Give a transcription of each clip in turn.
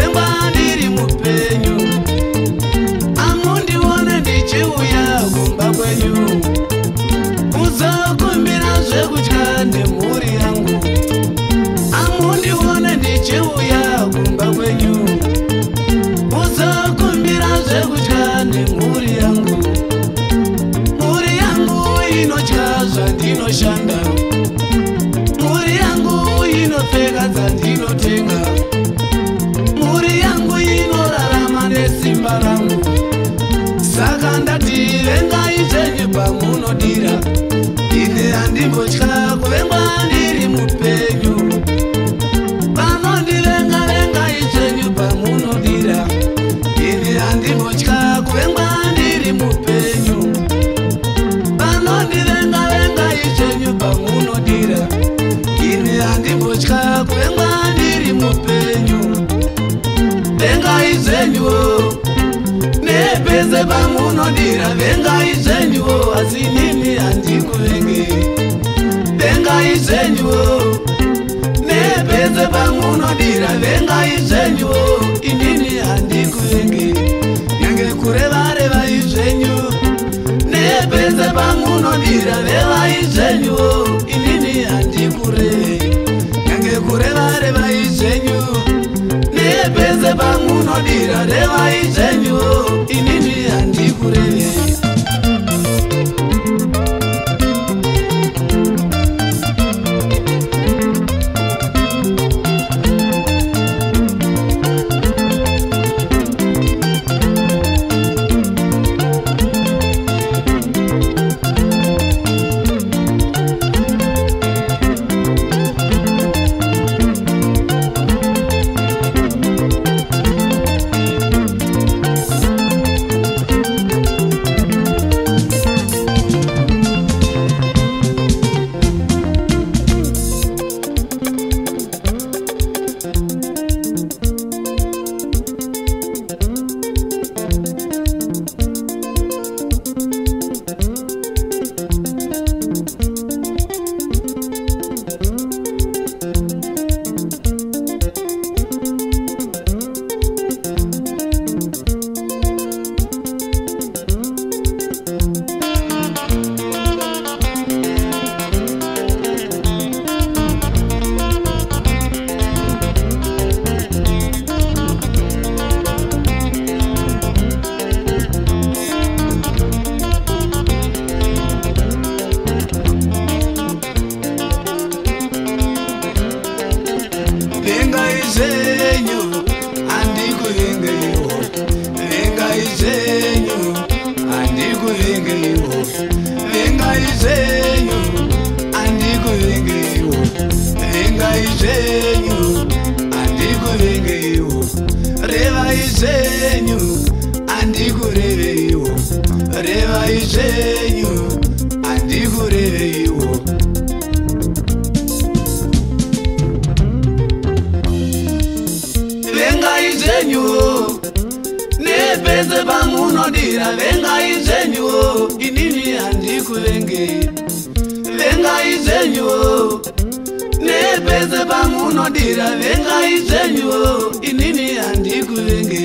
kuvengwa ndiri mupenyu. Amundione ndichiuya kumba kwenyu, uzokumbira zvekudya nemhuri yangu. Amundione ndichiuya kumba kwenyu, uzokumbira zvekudya nemhuri yangu. Mhuri yangu inodya zvandinoshanda, mhuri yangu inopfeka dzandinotenga, mhuri yangu inorarama nesimba rangu. Saka ndati vengai zvenyu pamunodira, ine handimbotya kuvengwa ndiri mupenyu. Vanondivenga vengai zvenyu pamunodira, ine handimbotya kuvengwa ndiri mupenyu. Vanondivenga vengai zvenyu pamunodira, ine handimbotya kuvengwa ndiri mupenyu. Vengai zvenyuwo nepese pamunodira, vengai zvenyuwo asi nini handikuvenge. Vengai zvenyuwo nepese pamunodira, vengai zvenyuwo inini handikuvenge. Nyange kureva izvenyu nepese pamunodira, vevai zvenyuwo inini handikureve. Nyange kureva izvenyu nepese pamunodira, revai zvenyuwo inini handikureve. Vengai zvenyuwo nepese pamunodira, vengai zvenyuwo inini handikuvenge. Vengai zvenyuwo nepese pamunodira, vengai zvenyuwo inini handikuvenge.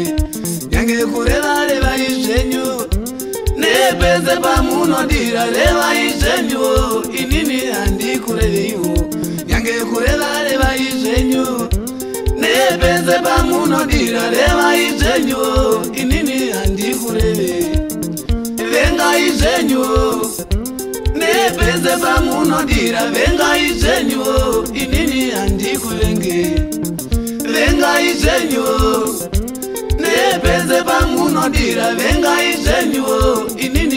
Nyange kureva izvenyu nepese pamunodira, revai zvenyuwo inini handikurevewo. Nyange kureva izvenyu nepese pamunodira, revai zvenyuwo inini handikureve. Vengai zvenyuwo, nepese pamunodira, vengai zvenyuwo inini handikuvenge. Vengai zvenyuwo, nepese pamunodira, vengai zvenyuwo inini